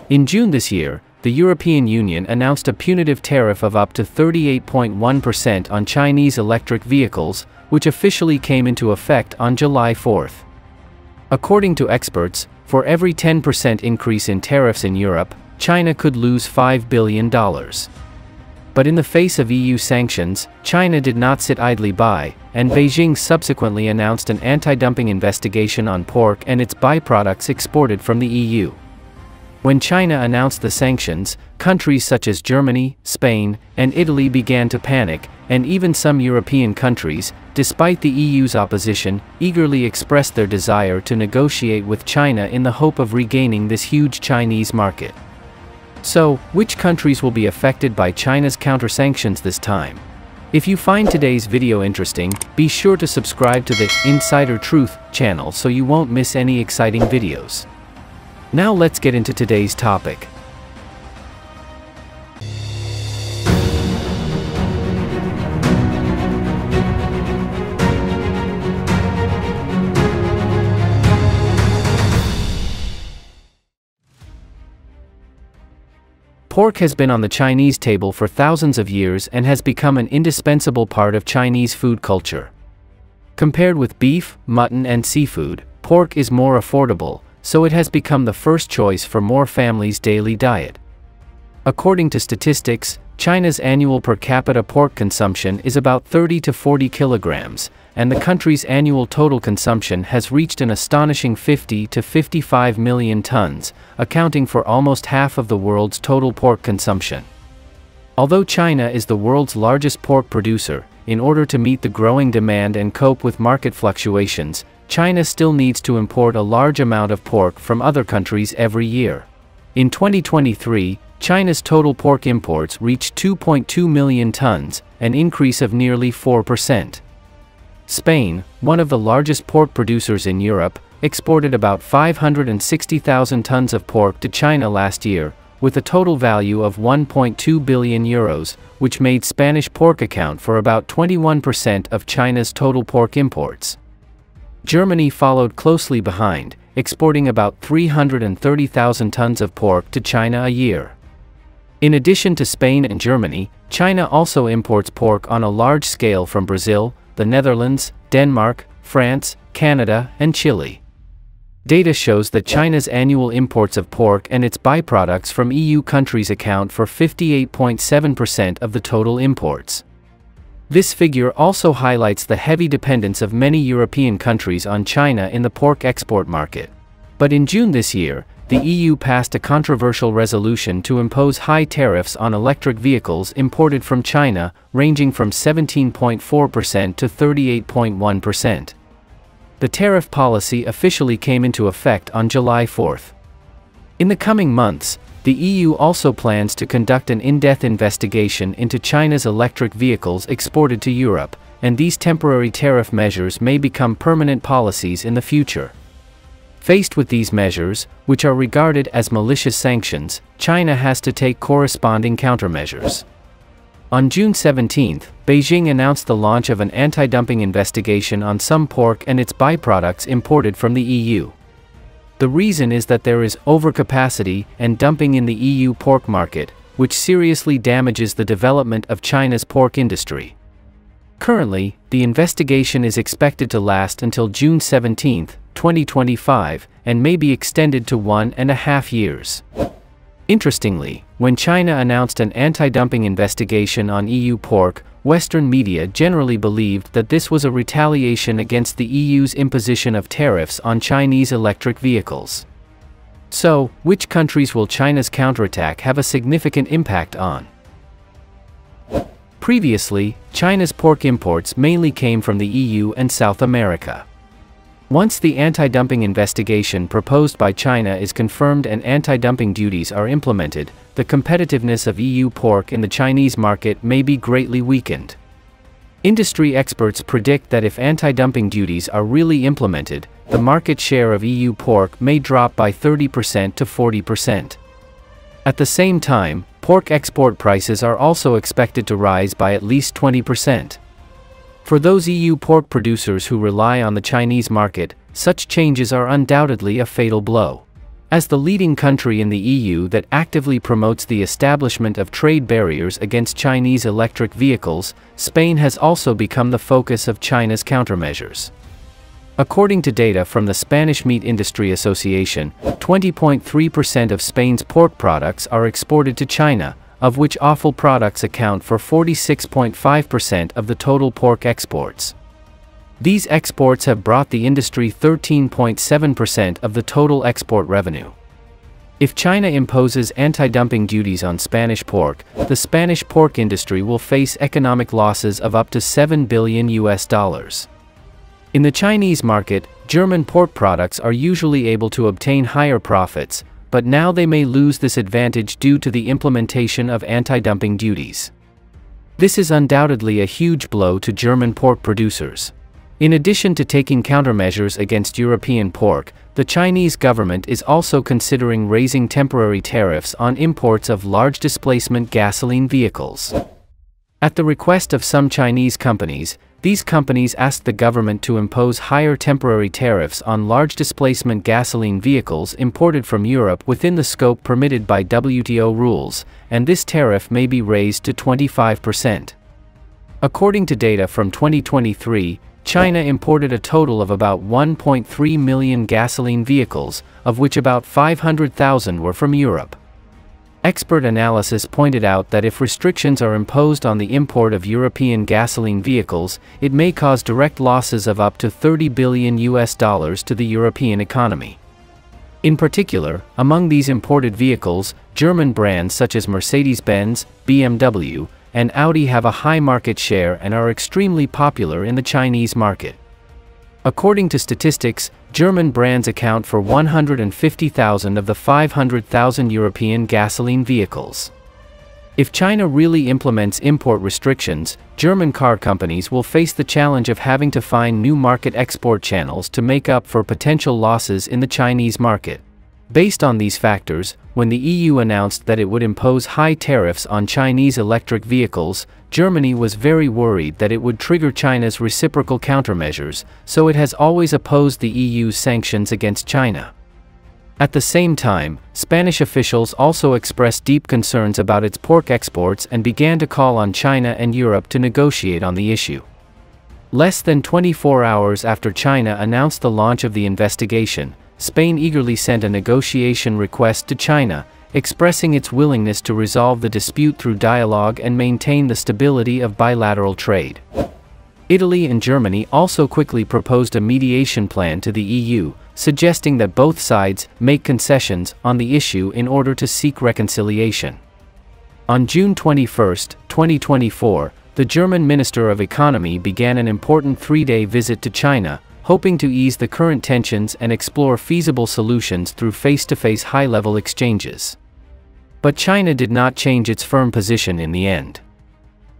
In June this year, the European Union announced a punitive tariff of up to 38.1% on Chinese electric vehicles, which officially came into effect on July 4. According to experts, for every 10% increase in tariffs in Europe, China could lose $5 billion. But in the face of EU sanctions, China did not sit idly by, and Beijing subsequently announced an anti-dumping investigation on pork and its byproducts exported from the EU. When China announced the sanctions, countries such as Germany, Spain, and Italy began to panic, and even some European countries, despite the EU's opposition, eagerly expressed their desire to negotiate with China in the hope of regaining this huge Chinese market. So, which countries will be affected by China's counter-sanctions this time? If you find today's video interesting, be sure to subscribe to the Insider Truth channel so you won't miss any exciting videos. Now let's get into today's topic. Pork has been on the Chinese table for thousands of years and has become an indispensable part of Chinese food culture. Compared with beef, mutton, and seafood, pork is more affordable, so it has become the first choice for more families' daily diet. According to statistics, China's annual per capita pork consumption is about 30 to 40 kilograms, and the country's annual total consumption has reached an astonishing 50 to 55 million tons, accounting for almost half of the world's total pork consumption. Although China is the world's largest pork producer, in order to meet the growing demand and cope with market fluctuations, China still needs to import a large amount of pork from other countries every year. In 2023, China's total pork imports reached 2.2 million tons, an increase of nearly 4%. Spain, one of the largest pork producers in Europe, exported about 560,000 tons of pork to China last year, with a total value of 1.2 billion euros, which made Spanish pork account for about 21% of China's total pork imports. Germany followed closely behind, exporting about 330,000 tons of pork to China a year. In addition to Spain and Germany, China also imports pork on a large scale from Brazil, the Netherlands, Denmark, France, Canada, and Chile. Data shows that China's annual imports of pork and its byproducts from EU countries account for 58.7% of the total imports. This figure also highlights the heavy dependence of many European countries on China in the pork export market. But in June this year, the EU passed a controversial resolution to impose high tariffs on electric vehicles imported from China, ranging from 17.4% to 38.1%. The tariff policy officially came into effect on July 4. In the coming months, the EU also plans to conduct an in-depth investigation into China's electric vehicles exported to Europe, and these temporary tariff measures may become permanent policies in the future. Faced with these measures, which are regarded as malicious sanctions, China has to take corresponding countermeasures. On June 17, Beijing announced the launch of an anti-dumping investigation on some pork and its byproducts imported from the EU. The reason is that there is overcapacity and dumping in the EU pork market, which seriously damages the development of China's pork industry. Currently, the investigation is expected to last until June 17, 2025, and may be extended to 1.5 years. Interestingly, when China announced an anti-dumping investigation on EU pork, Western media generally believed that this was a retaliation against the EU's imposition of tariffs on Chinese electric vehicles. So, which countries will China's counterattack have a significant impact on? Previously, China's pork imports mainly came from the EU and South America. Once the anti-dumping investigation proposed by China is confirmed and anti-dumping duties are implemented, the competitiveness of EU pork in the Chinese market may be greatly weakened. Industry experts predict that if anti-dumping duties are really implemented, the market share of EU pork may drop by 30% to 40%. At the same time, pork export prices are also expected to rise by at least 20%. For those EU pork producers who rely on the Chinese market, such changes are undoubtedly a fatal blow. As the leading country in the EU that actively promotes the establishment of trade barriers against Chinese electric vehicles, Spain has also become the focus of China's countermeasures. According to data from the Spanish Meat Industry Association, 20.3% of Spain's pork products are exported to China, of which offal products account for 46.5% of the total pork exports. These exports have brought the industry 13.7% of the total export revenue. If China imposes anti-dumping duties on Spanish pork, the Spanish pork industry will face economic losses of up to $7 billion. In the Chinese market, German pork products are usually able to obtain higher profits, but now they may lose this advantage due to the implementation of anti-dumping duties. This is undoubtedly a huge blow to German pork producers. In addition to taking countermeasures against European pork, the Chinese government is also considering raising temporary tariffs on imports of large displacement gasoline vehicles. At the request of some Chinese companies, these companies asked the government to impose higher temporary tariffs on large displacement gasoline vehicles imported from Europe within the scope permitted by WTO rules, and this tariff may be raised to 25%. According to data from 2023, China imported a total of about 1.3 million gasoline vehicles, of which about 500,000 were from Europe. Expert analysis pointed out that if restrictions are imposed on the import of European gasoline vehicles, it may cause direct losses of up to $30 billion to the European economy. In particular, among these imported vehicles, German brands such as Mercedes-Benz, BMW, and Audi have a high market share and are extremely popular in the Chinese market. According to statistics, German brands account for 150,000 of the 500,000 European gasoline vehicles. If China really implements import restrictions, German car companies will face the challenge of having to find new market export channels to make up for potential losses in the Chinese market. Based on these factors, when the EU announced that it would impose high tariffs on Chinese electric vehicles, Germany was very worried that it would trigger China's reciprocal countermeasures, so it has always opposed the EU's sanctions against China. At the same time, Spanish officials also expressed deep concerns about its pork exports and began to call on China and Europe to negotiate on the issue. Less than 24 hours after China announced the launch of the investigation, Spain eagerly sent a negotiation request to China, expressing its willingness to resolve the dispute through dialogue and maintain the stability of bilateral trade. Italy and Germany also quickly proposed a mediation plan to the EU, suggesting that both sides make concessions on the issue in order to seek reconciliation. On June 21, 2024, the German Minister of Economy began an important three-day visit to China, hoping to ease the current tensions and explore feasible solutions through face-to-face high-level exchanges. But China did not change its firm position in the end.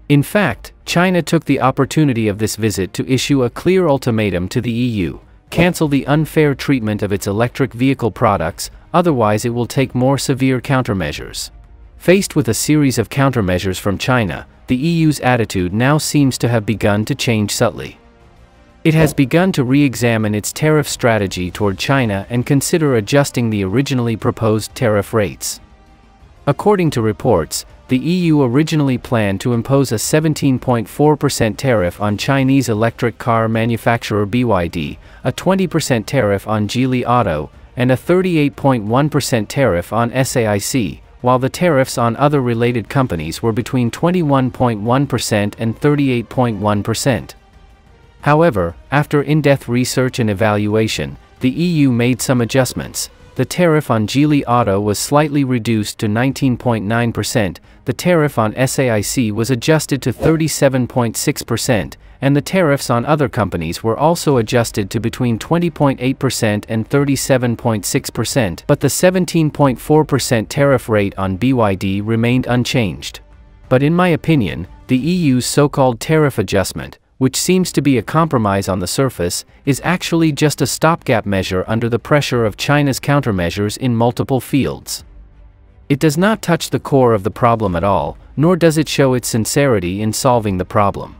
In fact, China took the opportunity of this visit to issue a clear ultimatum to the EU: cancel the unfair treatment of its electric vehicle products, otherwise it will take more severe countermeasures. Faced with a series of countermeasures from China, the EU's attitude now seems to have begun to change subtly. It has begun to re-examine its tariff strategy toward China and consider adjusting the originally proposed tariff rates. According to reports, the EU originally planned to impose a 17.4% tariff on Chinese electric car manufacturer BYD, a 20% tariff on Geely Auto, and a 38.1% tariff on SAIC, while the tariffs on other related companies were between 21.1% and 38.1%. However, after in-depth research and evaluation, the EU made some adjustments. The tariff on Geely Auto was slightly reduced to 19.9%, the tariff on SAIC was adjusted to 37.6%, and the tariffs on other companies were also adjusted to between 20.8% and 37.6%, but the 17.4% tariff rate on BYD remained unchanged. But in my opinion, the EU's so-called tariff adjustment, which seems to be a compromise on the surface, is actually just a stopgap measure under the pressure of China's countermeasures in multiple fields. It does not touch the core of the problem at all, nor does it show its sincerity in solving the problem.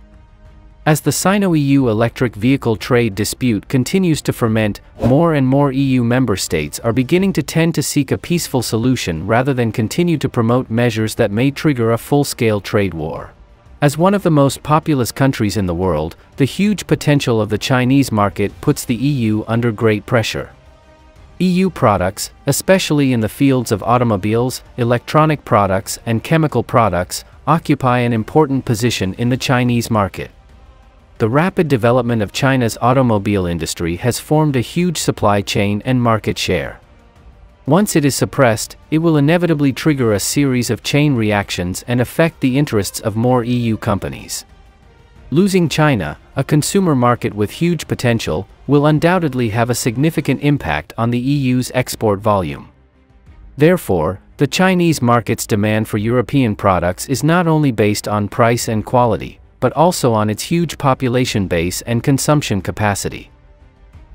As the Sino-EU electric vehicle trade dispute continues to ferment, more and more EU member states are beginning to tend to seek a peaceful solution rather than continue to promote measures that may trigger a full-scale trade war. As one of the most populous countries in the world, the huge potential of the Chinese market puts the EU under great pressure. EU products, especially in the fields of automobiles, electronic products, and chemical products, occupy an important position in the Chinese market. The rapid development of China's automobile industry has formed a huge supply chain and market share. Once it is suppressed, it will inevitably trigger a series of chain reactions and affect the interests of more EU companies. Losing China, a consumer market with huge potential, will undoubtedly have a significant impact on the EU's export volume. Therefore, the Chinese market's demand for European products is not only based on price and quality, but also on its huge population base and consumption capacity.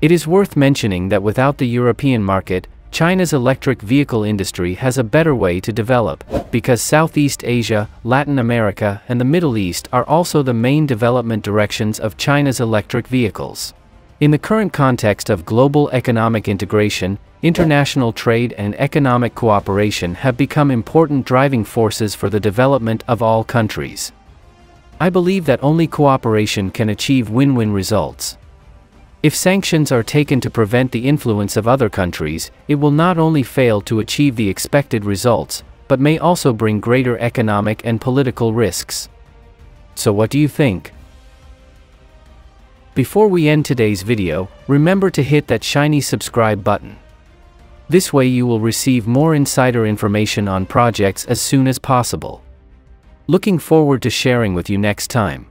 It is worth mentioning that without the European market, China's electric vehicle industry has a better way to develop, because Southeast Asia, Latin America, and the Middle East are also the main development directions of China's electric vehicles. In the current context of global economic integration, international trade and economic cooperation have become important driving forces for the development of all countries. I believe that only cooperation can achieve win-win results. If sanctions are taken to prevent the influence of other countries, it will not only fail to achieve the expected results, but may also bring greater economic and political risks. So what do you think? Before we end today's video, remember to hit that shiny subscribe button. This way you will receive more insider information on projects as soon as possible. Looking forward to sharing with you next time.